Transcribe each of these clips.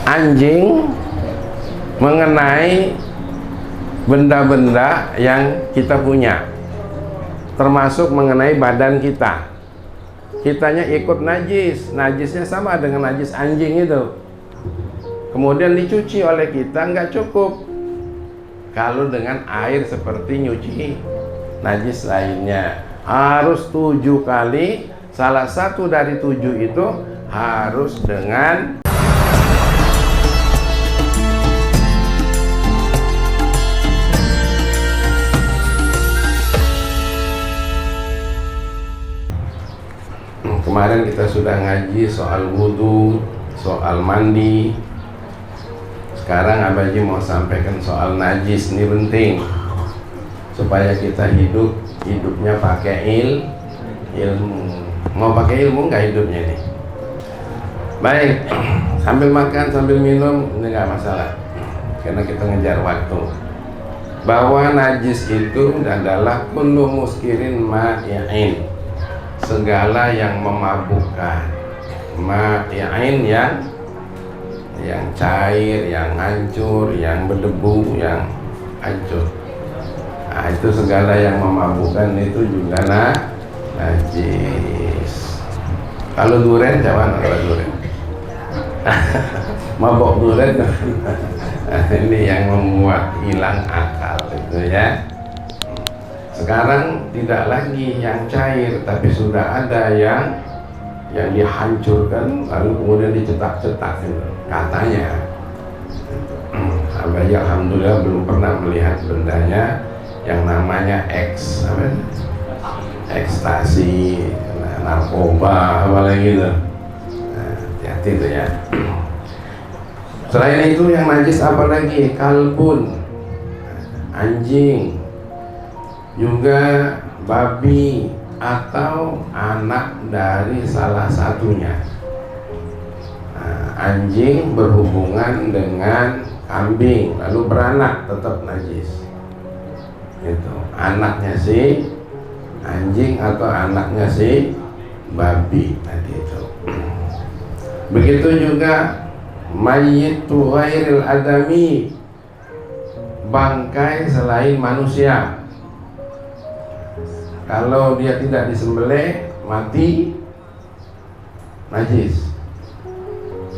anjing mengenai benda-benda yang kita punya, termasuk mengenai badan kita. Kitanya ikut najis, najisnya sama dengan najis anjing itu, kemudian dicuci oleh kita, nggak cukup kalau dengan air seperti nyuci najis lainnya, harus 7 kali. Salah satu dari 7 itu harus dengan kemarin kita sudah ngaji soal wudhu, soal mandi. Sekarang Abaji mau sampaikan soal najis. Ini penting supaya kita hidupnya pakai ilmu. Mau pakai ilmu nggak hidupnya ini? Baik, sambil makan sambil minum ini nggak masalah, karena kita ngejar waktu. Bahwa najis itu adalah kullu muskirin ma'i'in, segala yang memabukkan, ma'i'in yang cair, yang hancur, yang berdebu, yang hancur. Nah, itu segala yang memabukkan itu juga najis. Kalau duren, jangan kalau duren. Mabok duren ini yang membuat hilang akal itu ya. Sekarang tidak lagi yang cair, tapi sudah ada yang dihancurkan lalu kemudian dicetak-cetak gitu, katanya. Abaji alhamdulillah belum pernah melihat bendanya yang namanya ekstasi, narkoba, apalagi gitu. Hati-hati itu ya. Selain itu yang najis apa lagi? Kalbun, anjing, juga babi atau anak dari salah satunya. Anjing berhubungan dengan kambing lalu beranak, tetap najis. Itu anaknya si anjing atau anaknya si babi tadi itu. Begitu juga mayyitu ghairil adami, bangkai selain manusia. Kalau dia tidak disembelih mati najis,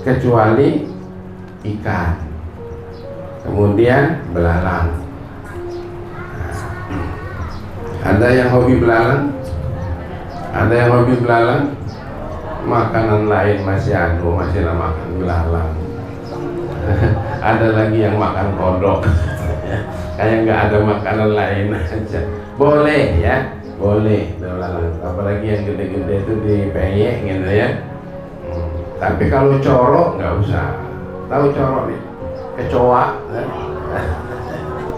kecuali ikan, kemudian belalang. Ada yang hobi belalang? Ada yang hobi belalang? Makanan lain masih ada, masih makan belalang. Ada lagi yang makan kodok. Kayak nggak ada makanan lain aja. Boleh ya, boleh belalang. Apalagi yang gede-gede itu dipeyek gitu ya. Tapi kalau corok nggak usah. Tahu corok nih? Kecoa.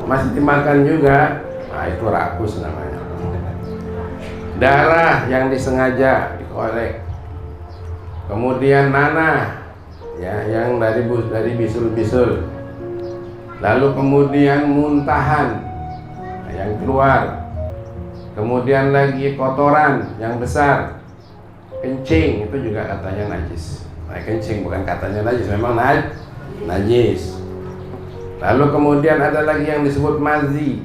Masih dimakan juga. Nah, itu rakus namanya. Darah yang disengaja dikorek. Kemudian nanah ya, yang dari bisul-bisul. Lalu kemudian muntahan yang keluar. Kemudian lagi kotoran yang besar. Kencing itu juga katanya najis. Nah, kencing bukan katanya najis, memang najis. Lalu kemudian ada lagi yang disebut mazi.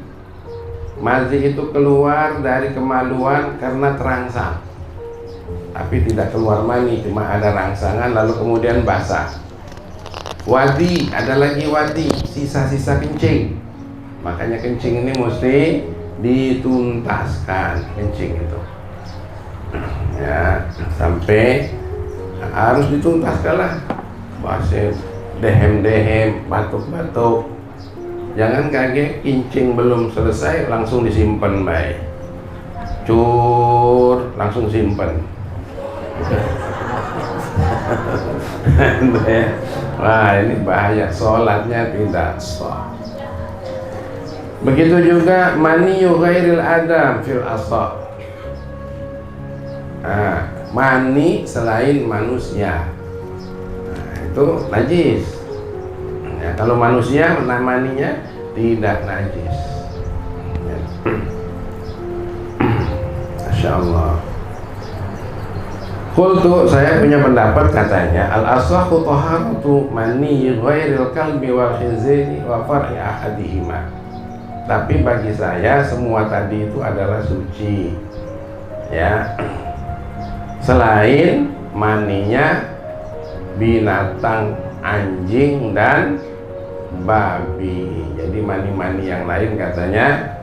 Mazi itu keluar dari kemaluan karena terangsang, tapi tidak keluar mani, cuma ada rangsangan lalu kemudian basah. Wadi, ada lagi wadi, sisa-sisa kencing. Makanya kencing ini mesti dituntaskan, kencing itu ya, sampai harus dituntaskan lah. Basah, dehem-dehem, batuk-batuk. Jangan kaget kencing belum selesai langsung disimpan baik. Cur, langsung simpan. Wah, ini bahaya, sholatnya tidak sah. Begitu juga maniyu ghairil adam fil asah. Mani selain manusia. Nah, itu najis. Ya, kalau manusia maninya tidak najis. Ya. Masya Allah. Qultu, saya punya pendapat katanya, al-aswahu taharatu mani ghairil kalbi wal khizri wa far'i ahadihima. Tapi bagi saya semua tadi itu adalah suci, ya, selain maninya binatang anjing dan babi. Jadi mani-mani yang lain katanya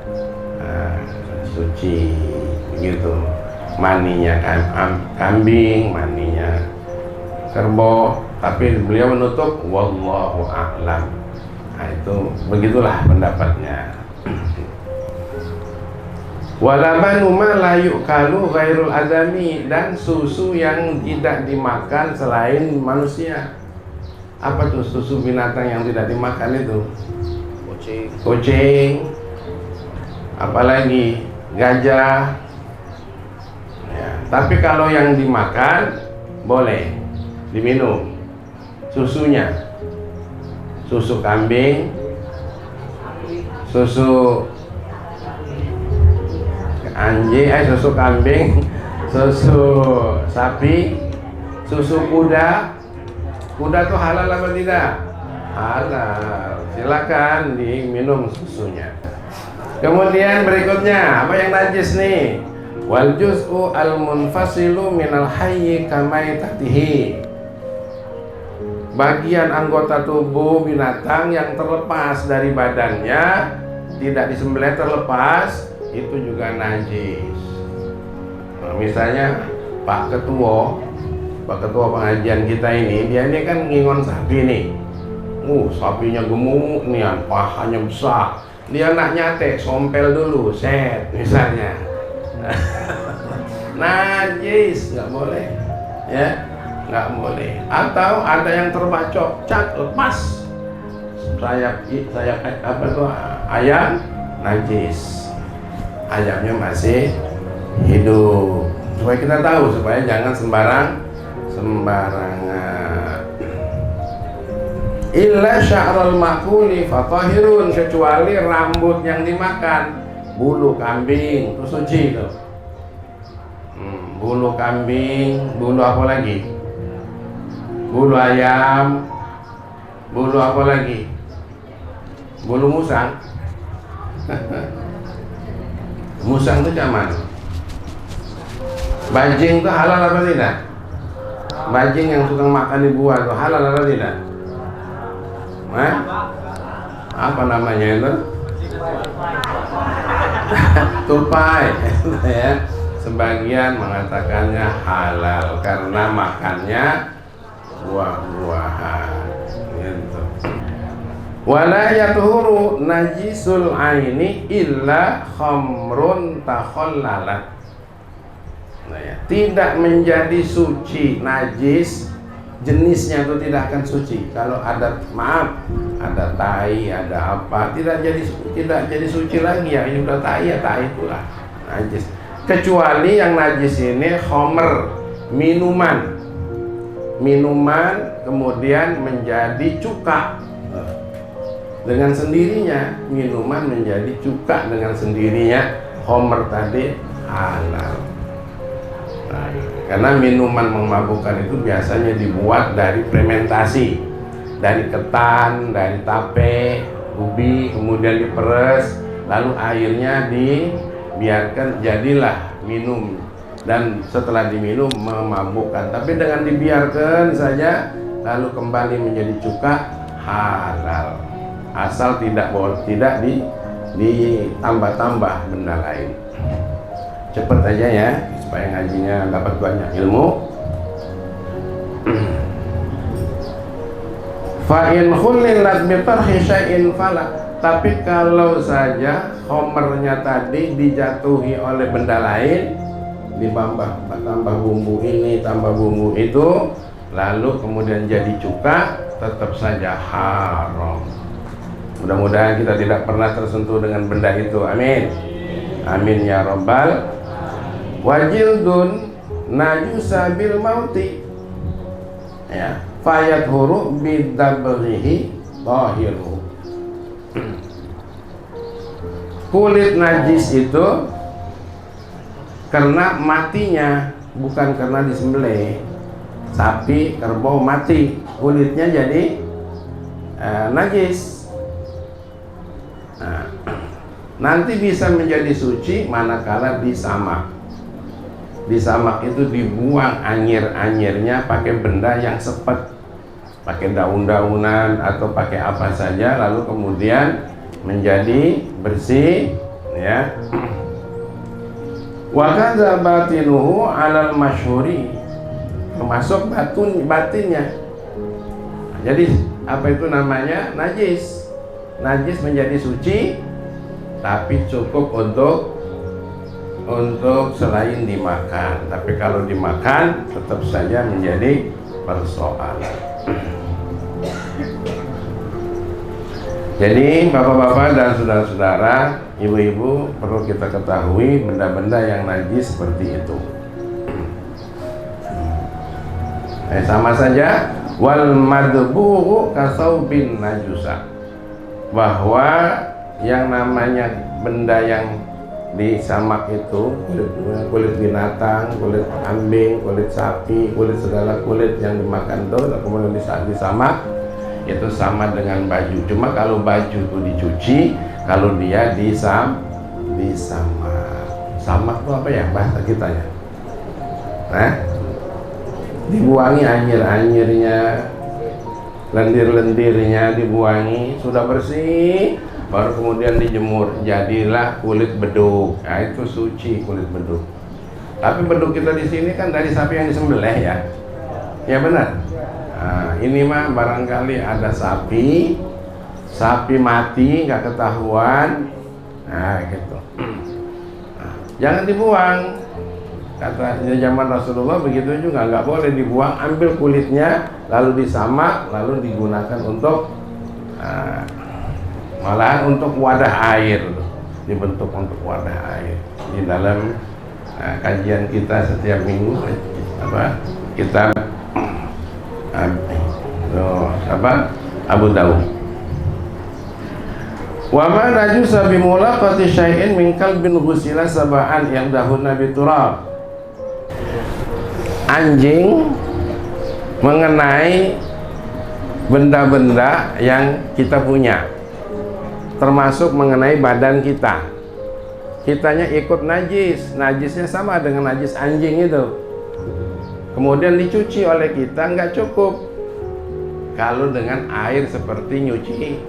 suci begitu. Maninya kambing, maninya kerbau, tapi beliau menutup wallahu a'lam. Nah, itu begitulah pendapatnya. Walabanu ma la yu'kalu ghairul adami, dan susu yang tidak dimakan selain manusia. Apa tuh susu binatang yang tidak dimakan itu? Kucing, apalagi gajah. Ya, tapi kalau yang dimakan boleh diminum susunya, susu kambing, susu anjing, susu kambing, susu sapi, susu kuda. Kuda tuh halal apa tidak? Halal. Silakan diminum susunya. Kemudian berikutnya, apa yang najis nih? Wal juz'u al munfasilu minal hayyi kamaitatihi. Bagian anggota tubuh binatang yang terlepas dari badannya, tidak disembelih terlepas, itu juga najis. Nah, misalnya Pak Ketua pengajian kita ini, dia ini kan ngingon sapi nih. Sapinya gemuk nih, pahanya besar. Dia nak nyate, sompel dulu, set misalnya. Najis, nggak boleh, ya, nggak boleh. Atau ada yang terbacok, cak, lepas sayap apa tuh ayam, najis. Ayamnya masih hidup. Supaya kita tahu, supaya jangan sembarangan. Illa sya'ral ma'kuli fatahirun, kecuali rambut yang dimakan. Bulu kambing itu suci tuh. Bulu kambing, bulu apa lagi? Bulu ayam, bulu apa lagi? Bulu musang. Musang itu zaman. Bajing itu halal apa tidak? Bajing yang suka makan di buah itu halal apa tidak? Apa namanya itu? Tupai. Ya. Sebagian mengatakannya halal karena makannya buah-buahan. Gitu. Wala yatuhuru najisul aini illa khamrun takhallalat. Nah, ya. Tidak menjadi suci najis, jenisnya itu tidak akan suci. Kalau ada tai, ada apa, tidak jadi suci lagi. Ya ini udah tai, ya tai itulah najis. Kecuali yang najis ini khamr, minuman kemudian menjadi cuka dengan sendirinya. Minuman menjadi cuka dengan sendirinya, khamr tadi halal. Nah, karena minuman memabukkan itu biasanya dibuat dari fermentasi, dari ketan, dari tape, ubi, kemudian diperes, lalu airnya dibiarkan, jadilah minum, dan setelah diminum memabukkan. Tapi dengan dibiarkan saja lalu kembali menjadi cuka, halal, asal tidak ditambah-tambah benda lain. Cepet aja ya, supaya ngajinya dapat banyak ilmu. Fa'in khulilat bitarhi syai'in fala. Tapi kalau saja khamrnya tadi dijatuhi oleh benda lain, tambah bumbu ini, tambah bumbu itu, lalu kemudian jadi cuka, tetap saja haram. Mudah-mudahan kita tidak pernah tersentuh dengan benda itu. Amin. Amin ya rabbal. Wajildun najusa bil mauti, ya, fayat huru bidabghihi tahiru. Kulit najis itu karena matinya bukan karena disembelih. Sapi, kerbau mati, kulitnya jadi najis. Nah, nanti bisa menjadi suci manakala disamak. Disamak itu dibuang anyir-anyirnya pakai benda yang sepet, pakai daun-daunan atau pakai apa saja, lalu kemudian menjadi bersih, ya. Wa kadza batinuhu 'alal masyhuri, termasuk batinnya. Jadi apa itu namanya? Najis. Najis menjadi suci, tapi cukup untuk selain dimakan. Tapi kalau dimakan tetap saja menjadi persoalan. Jadi bapak-bapak dan saudara-saudara, ibu-ibu, perlu kita ketahui benda-benda yang najis seperti itu. Sama saja, wal madbu'u kasaubin najusa, bahwa yang namanya benda yang disamak itu, kulit binatang, kulit kambing, kulit sapi, kulit segala kulit yang dimakan itu, kemudian disamak, itu sama dengan baju. Cuma kalau baju itu dicuci, kalau dia disamak. Samak itu apa ya bahasa kita ya? Dibuangi anyir-anyirnya, lendir-lendirnya dibuangi, sudah bersih, baru kemudian dijemur, jadilah kulit beduk. Nah, itu suci kulit beduk. Tapi beduk kita di sini kan dari sapi yang disembelih ya, ya benar. Nah, ini mah barangkali ada sapi mati nggak ketahuan, nah gitu. Nah, jangan dibuang. Kata zaman Rasulullah begitu juga, nggak boleh dibuang. Ambil kulitnya, lalu disamak, lalu digunakan untuk malahan untuk wadah air, dibentuk untuk wadah air. Di dalam kajian kita setiap minggu kita Abu Dawud. Wa ma najusa bi mulaqati syai'in min kalbin ghusila sab'an yang dahun nabi turab. Anjing mengenai benda-benda yang kita punya, termasuk mengenai badan kita. Kitanya ikut najis, najisnya sama dengan najis anjing itu. Kemudian dicuci oleh kita, nggak cukup. Kalau dengan air seperti nyuci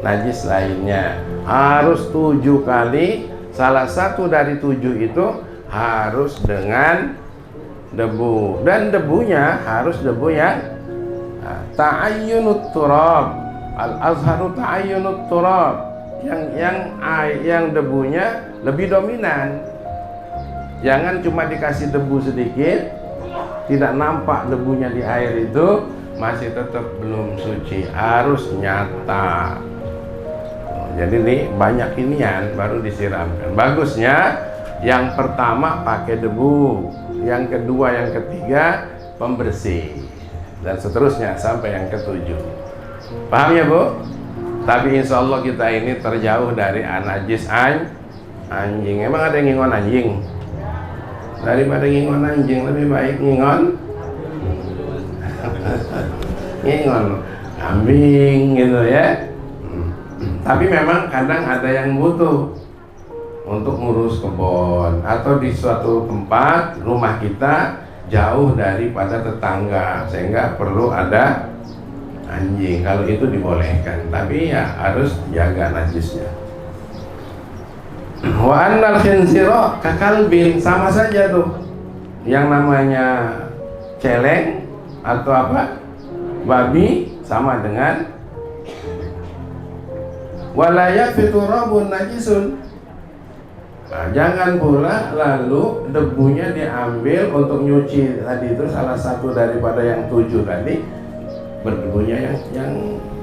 najis lainnya, harus 7 kali. Salah satu dari 7 itu harus dengan debu, dan debunya harus debu yang ta'ayyunut turab. Al-azharu ta'ayyunut turab, yang debunya lebih dominan. Jangan cuma dikasih debu sedikit, tidak nampak debunya di air itu, masih tetap belum suci, harus nyata. Jadi nih banyak inian baru disiramkan. Bagusnya yang pertama pakai debu, yang kedua, yang ketiga pembersih, dan seterusnya sampai yang ke-7. Paham ya Bu? Tapi insya Allah kita ini terjauh dari najis anjing. Emang ada yang ngingon anjing? Daripada ngingon anjing, lebih baik ngingon kambing gitu ya. Tapi memang kadang ada yang butuh untuk ngurus kebun, atau di suatu tempat rumah kita jauh daripada tetangga sehingga perlu ada anjing. Kalau itu dibolehkan, tapi ya harus jaga najisnya. Wa annal khinzira kakalbin, sama saja tuh. Yang namanya celeng atau apa, babi, sama dengan wala yakfitu rabun najisun. Nah, jangan pula lalu debunya diambil untuk nyuci tadi itu, salah satu daripada yang 7 tadi berdebunya yang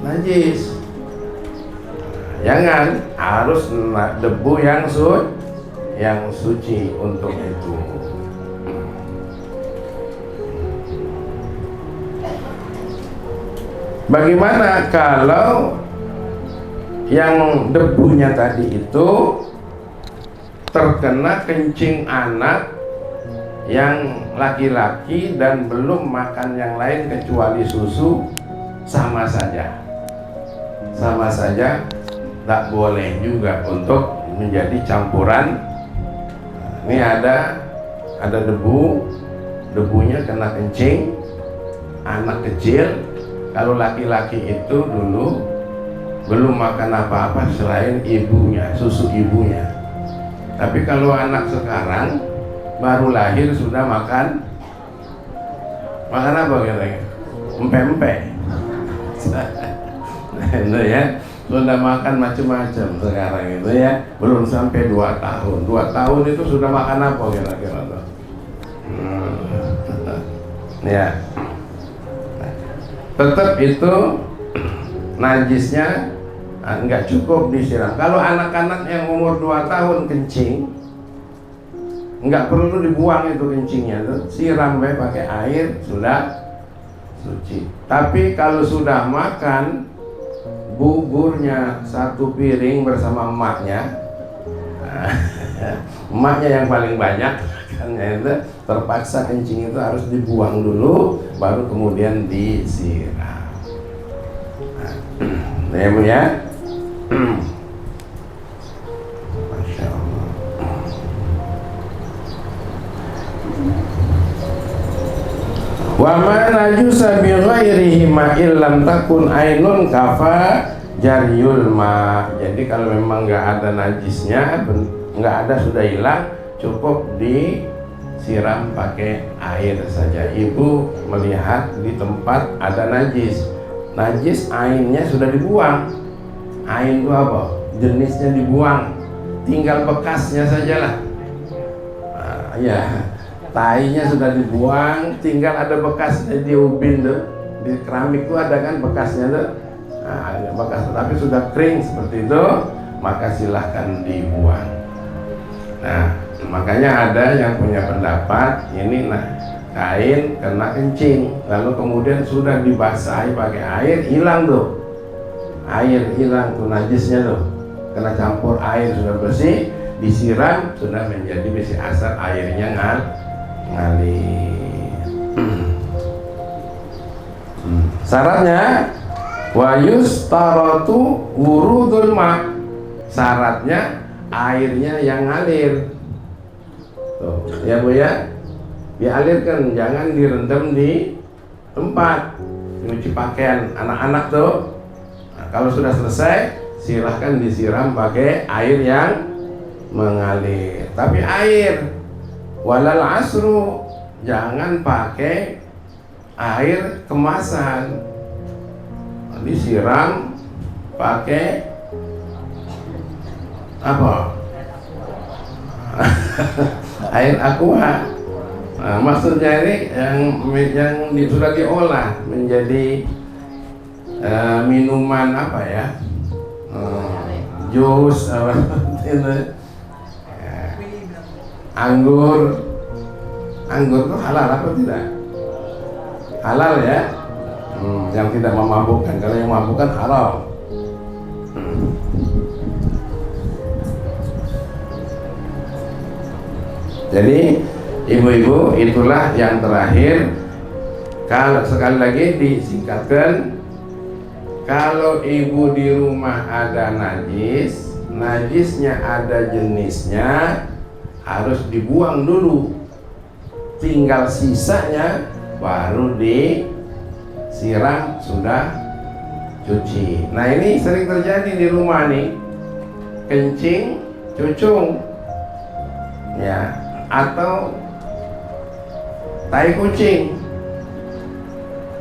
najis. Jangan, harus debu yang suci untuk itu. Bagaimana kalau yang debunya tadi itu terkena kencing anak yang laki-laki dan belum makan yang lain kecuali susu, sama saja tak boleh juga untuk menjadi campuran. Ini ada debunya kena kencing anak kecil. Kalau laki-laki itu dulu belum makan apa-apa selain ibunya, susu ibunya. Tapi kalau anak sekarang baru lahir sudah makan apa katanya? Empe-empe. Itu ya, sudah makan macam-macam sekarang itu ya. Belum sampai 2 tahun. 2 tahun itu sudah makan apa kira-kira tuh? Ya. Tetap itu najisnya nggak cukup disiram. Kalau anak-anak yang umur 2 tahun kencing, nggak perlu dibuang itu kencingnya tuh, siram pakai air sudah suci. Tapi kalau sudah makan buburnya 1 piring bersama emaknya, emaknya yang paling banyak, makanya itu terpaksa kencing itu harus dibuang dulu, baru kemudian disiram. Nah, ya Bu ya. Masya Allah. Wa ma najusa bi ghairihi ma illam takun ainun kafa jaryul ma. Jadi kalau memang nggak ada najisnya, nggak ada, sudah hilang, cukup disiram pakai air saja. Ibu melihat di tempat ada najis, ainnya sudah dibuang. Ain itu apa? Jenisnya dibuang, tinggal bekasnya sajalah. Ya, tainya sudah dibuang, tinggal ada bekasnya di ubin tuh, di keramik tuh ada kan bekasnya tuh. Ada bekas, tapi sudah kering seperti itu, maka silahkan dibuang. Nah, makanya ada yang punya pendapat ini, kain kena kencing, lalu kemudian sudah dibasahi pakai air, hilang tuh, air hilang tuh najisnya tuh, kena campur air sudah bersih, disiram sudah menjadi bersih asal airnya ngalir. Syaratnya wa yustaratu wurudul ma, syaratnya airnya yang ngalir. Tuh, ya Bu ya, dialirkan, jangan direndam di tempat nyuci pakaian anak-anak tuh. Nah, kalau sudah selesai silahkan disiram pakai air yang mengalir. Tapi air walal asru, jangan pakai air kemasan, disiram pakai apa? Air aqua. Nah, maksudnya ini yang sudah diolah menjadi minuman apa ya? Jus apa itu? Anggur itu halal apa tidak? Halal ya. Yang tidak memabukkan. Kalau yang memabukkan haram. Jadi ibu-ibu, itulah yang terakhir. Kalau sekali lagi disingkatkan, kalau ibu di rumah ada najisnya ada jenisnya, harus dibuang dulu, tinggal sisanya baru disiram sudah cuci. Nah, ini sering terjadi di rumah nih, kencing cucung ya, atau tai kucing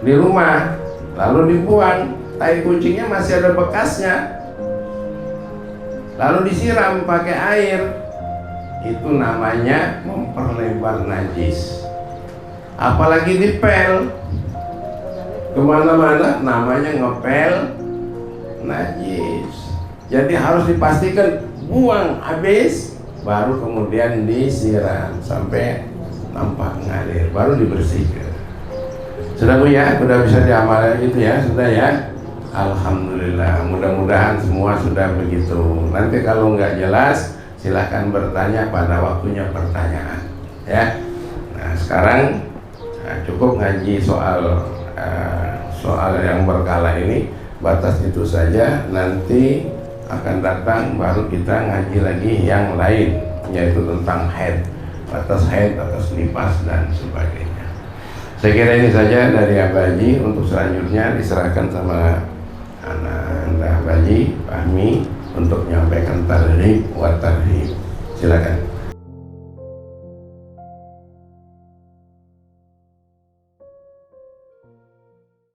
di rumah lalu dibuang, tai kucingnya masih ada bekasnya lalu disiram pakai air, itu namanya memperlebar najis. Apalagi dipel kemana-mana, namanya ngepel najis. Jadi harus dipastikan buang habis, baru kemudian disiram sampai nampak ngalir, baru dibersihkan. Sudah Bu ya, sudah bisa diamalkan gitu ya, sudah ya. Alhamdulillah, mudah-mudahan semua sudah begitu. Nanti kalau nggak jelas silahkan bertanya pada waktunya pertanyaan ya. Nah, sekarang cukup ngaji soal yang berkala ini, batas itu saja. Nanti akan datang baru kita ngaji lagi yang lain, yaitu tentang haid, batas haid, batas nifas dan sebagainya. Saya kira ini saja dari Abaji. Untuk selanjutnya diserahkan sama anak Abaji Fahmi untuk menyampaikan tarhib wa tarhib. Silakan.